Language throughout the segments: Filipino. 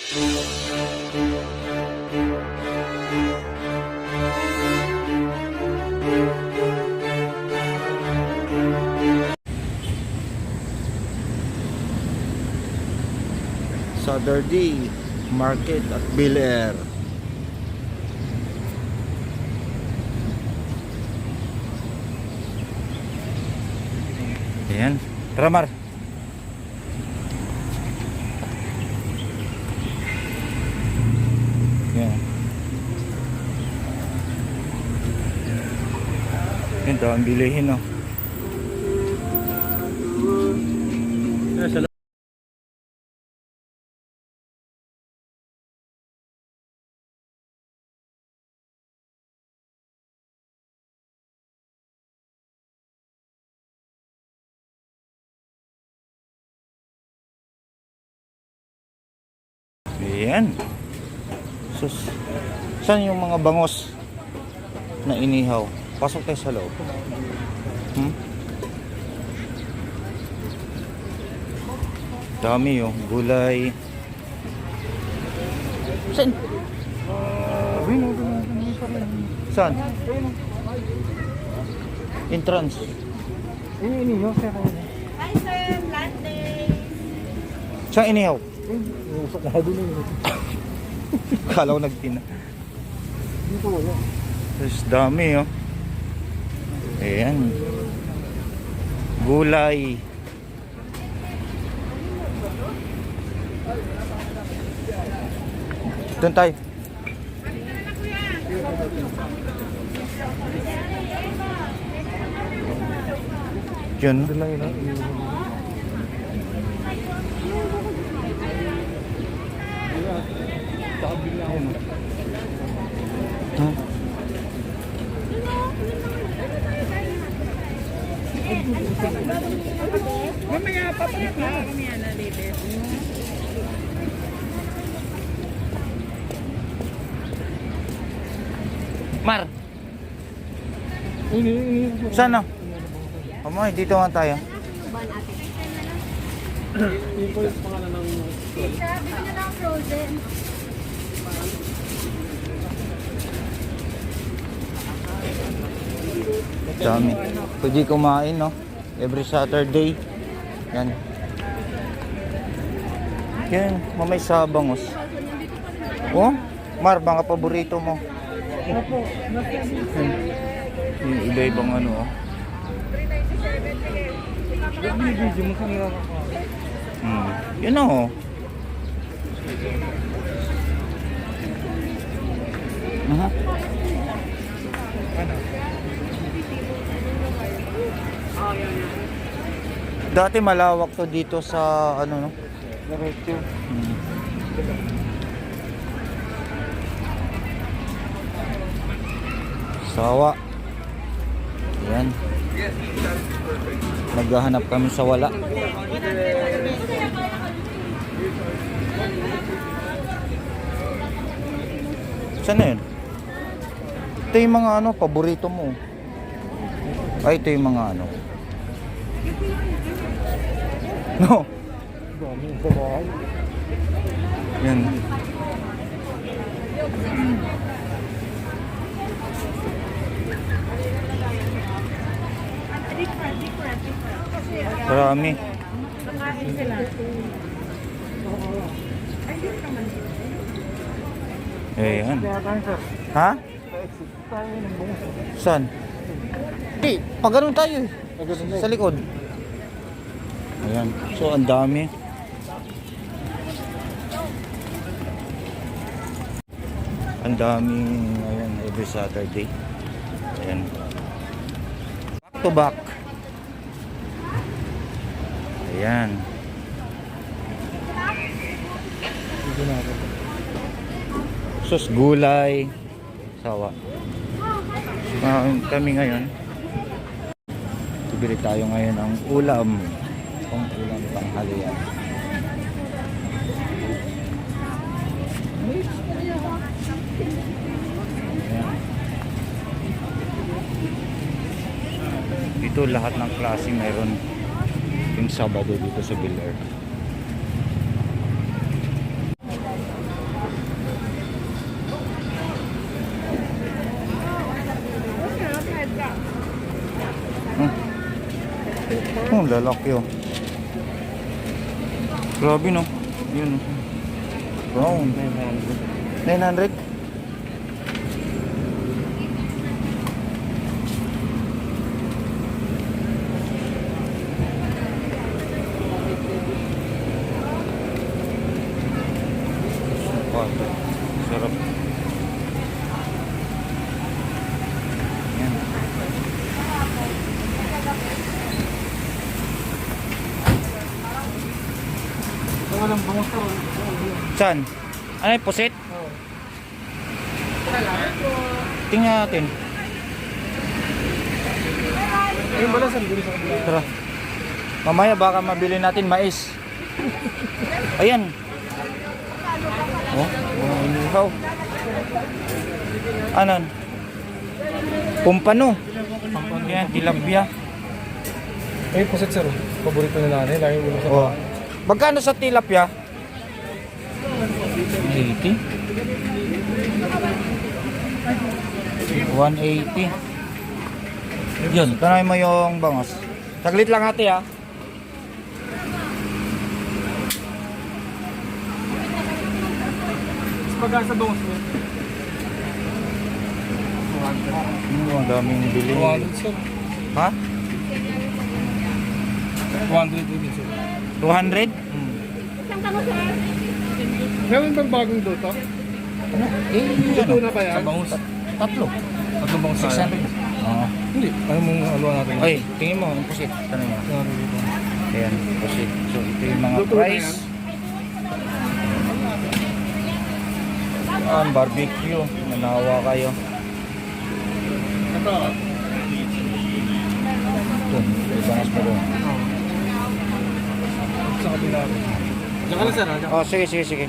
Saturday Market at Bel Air. Ayan, tara Mar. Ayan. Ito ang bilihin, no. Ayan. Sus. Saan yung mga bangos na inihaw? Pasok tayo sa loob. Dami yung gulay. Saan? Saan? Entrance. Inihaw sir. Hi sir, latte. Saan inihaw? Usok na doon eh. Kala ko nagtina. Dito wala. There's dami, oh. Ayan. Gulay. Doon tayo. Diyan. Doon lang yun. Mamaya papalit na kami yan na later. Mar. Saan na? Amoy, dito nga tayo. Yun po yung pangalan ng Sabi na lang frozen. Dami. Pwede kumain, no? Every Saturday. Yan. Yan, mamay sa bangos. Oh, Mar, mga paborito mo. Opo. Yung iba-ibang ano, oh. Yung video mo kanina ka. Yan, oh. Dati malawak to dito sa ano, no? Diretso. Sawa. Yan. Naghahanap kami sa wala. Saan na yun? Ito yung mga ano, paborito mo. Ay, ito yung mga ano. No. Dami sa bahay. Yan. Marami. Ayan. Kaya tayo sir. Ha? Pa-exit tayo ng bungos. Saan? Di, pag ganun tayo eh. Nagano'n na Sa likod. Ayan. So, ang dami. Ang dami ngayon every Saturday. Ayan. Back to back. Ayan. Dito natin. Sus, gulay. Sawa. Kami ngayon. Bibili tayo ngayon ng ulam. Ang ulam tanghalian. Ayan. Dito lahat ng klase mayroon yung Sabado dito sa Bel Air. Ang lalaki oh. Grabe no. Yun oh. Brown. 900. Sarap. Yan. Walang bangos to. Saan? Ano yung pusit? Tingnan natin. Ayun ba lang sa dito sa kabila? Tara. Mamaya baka mabili natin mais. Ayan. Oh, mga inihaw. Anan? Pumpano. Yan, tilapia. Ay, pusit sir. Paborito na nanay. Lagi ulo sa Oh. Magkano sa tilapia? 80. 180. Yun, tanay mo yung bangos. Saglit lang ate ha. Pagkasa bangos mo? Ang daming bili. 200 sir. Ha? 200 din sir. 200? Meron bang bagong dito? Ano? Eh, Dito na pa yan? Sa bangus. Tatlo. Tatlong bangos 600. Oo. Hindi. Ano mong aluan natin? Ay, tingin mo, ang pusit. Tanong mo. Ayan, pusit. So, ito yung mga Luto na price. Ang barbecue. Manawa kayo. Ito. Ito, may bangas pa doon. Sa kabila. Diyan ka lang sir. Oh, sige, sige, sige.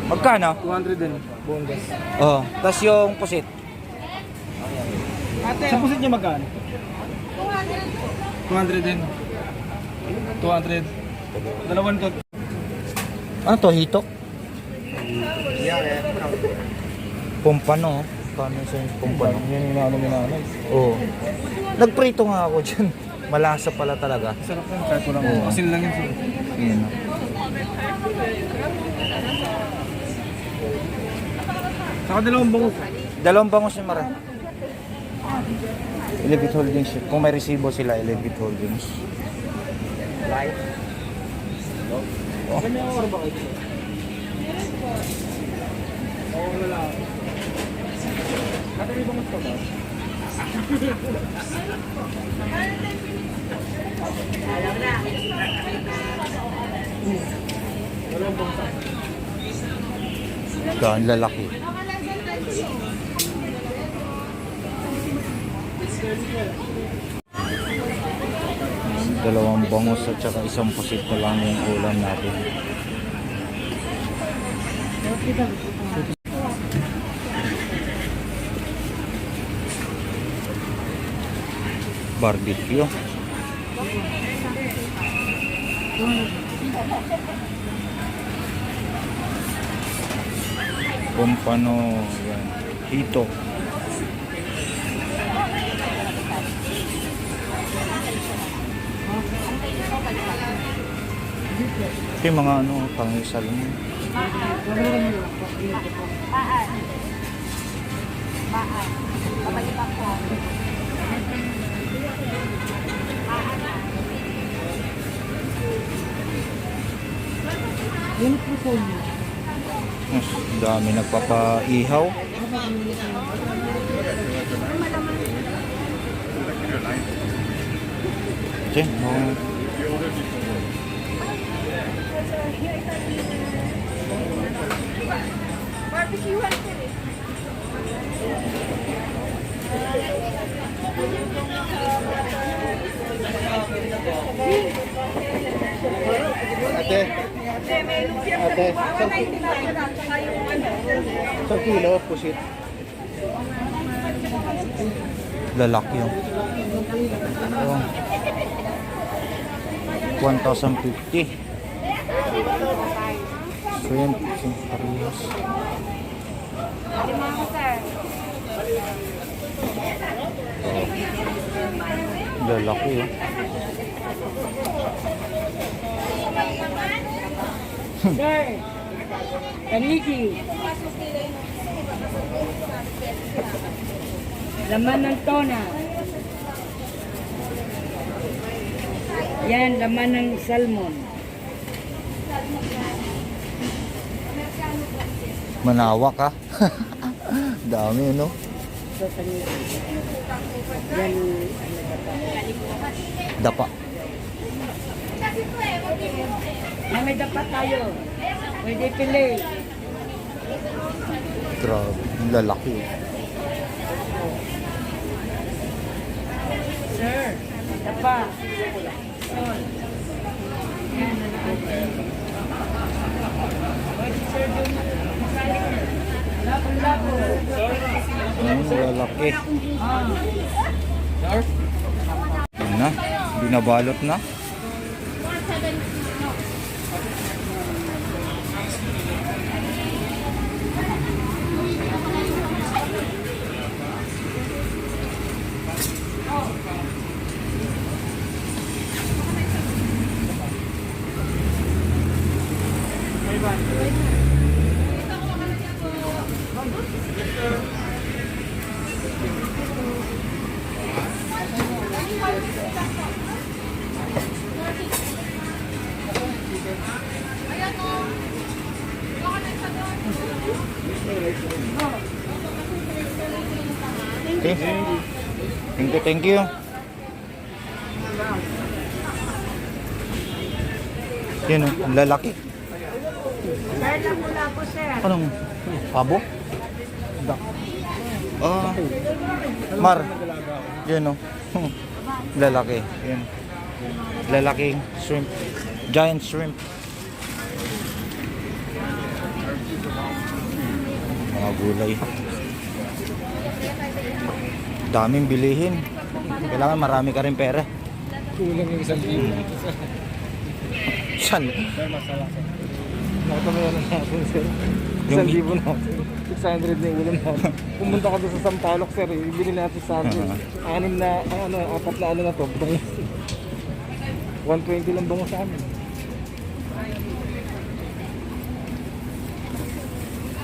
Magkano? 200 din. Bonus. Oh, tas yung pusit. Sa pusit niya magkano? 200 din. 200. Dalawan ko. Ano to, hito? Pumpano. Paano sa pumpano? Yan yung inaano mo nanay. Oo. Nagprito nga ako dyan. Malasa pala talaga. Sarap lang. Kahit walang Oo. asin lang yun sir. Ayan. Saka dalawang bangus. Dalawang bangos yung mara. Elevate Holdings. Kung may resibo sila, Elevate Holdings. Oh. Gaan lalaki. Dalawang bangos at saka isang pusit na lang yung ulam natin. Barbecue. Pompano, yan. Hito. Ito yung mga ano, pangisal mo. Mas dami nagpapaihaw. Diyan, Ate. Ate. Sa kilo, pusit. lalaki yun. Oh. 1,050. So yan, parehas. Lima ko, sir. Lalaki oh. Sir. Kanigi. Laman ng tona. Yan, laman ng salmon. Manawak ha. Dami no. So, kanigi. Yan, Dapa. na may dapat tayo. Pwede pili. Grabe. Lalaki oh. Sir, dapat. Yan, pwede sir doon. Labo-labo. Lalaki. Ah. Yan na. Binabalot na. Okay. Thank you. Yan oh, ang lalaki. Sir, labo-labo, sir. Anong? Pabo? Ah. Mar. Yan oh. Lalaki. Yan. Lalaking shrimp. Giant shrimp. Mga gulay. Daming bilihin. Kailangan marami ka rin pera. Kulang yung 1,000. Saan? Sir, masala sir. Nakita mo yan natin sir. Yung 1,000 natin. 600 na yung ulam natin. Pumunta ka doon sa Sampaloc sir. Ibili natin sa atin. Apat na ano na to. 120 lang bango sa amin.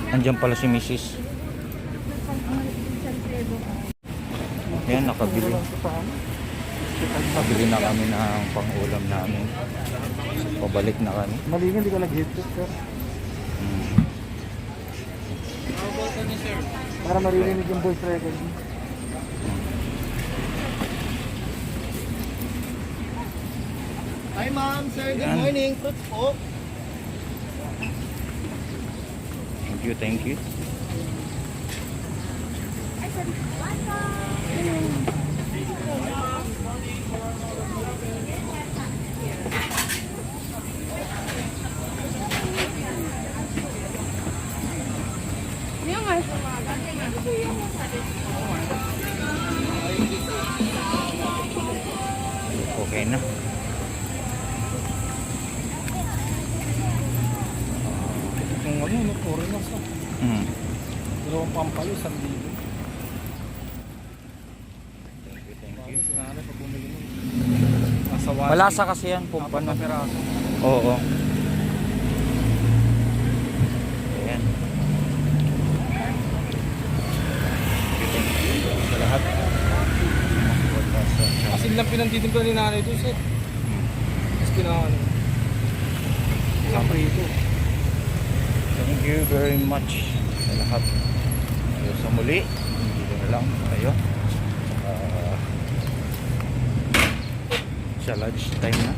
Andiyan pala si Mrs. Yan, nakabili. Nakabili na kami ng pang-ulam namin. Pabalik na kami. Mali nga, hindi ka nag-hit sir. Para maririnig yung voice record. Hi ma'am, sir. Good Yan. morning. Fruits po. Thank you. Okay na. Kung ano, no, foreigners na. Dalawang pampalo, 1,000. Thank you. Si nanay pag bumili mo. Nasa Malasa kasi yan, pumpa na. peraso. Oo. Ayan. Sa lahat. Asin lang pinanditimpla ni nanay doon sir. Tapos kinakaano. Isang prito. Thank you very much sa lahat. Ayos sa muli. Dito na lang tayo. Sa lunch time na.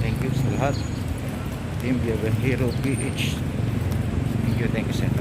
Thank you sa lahat. Team Bienvenido PH. Thank you, sir.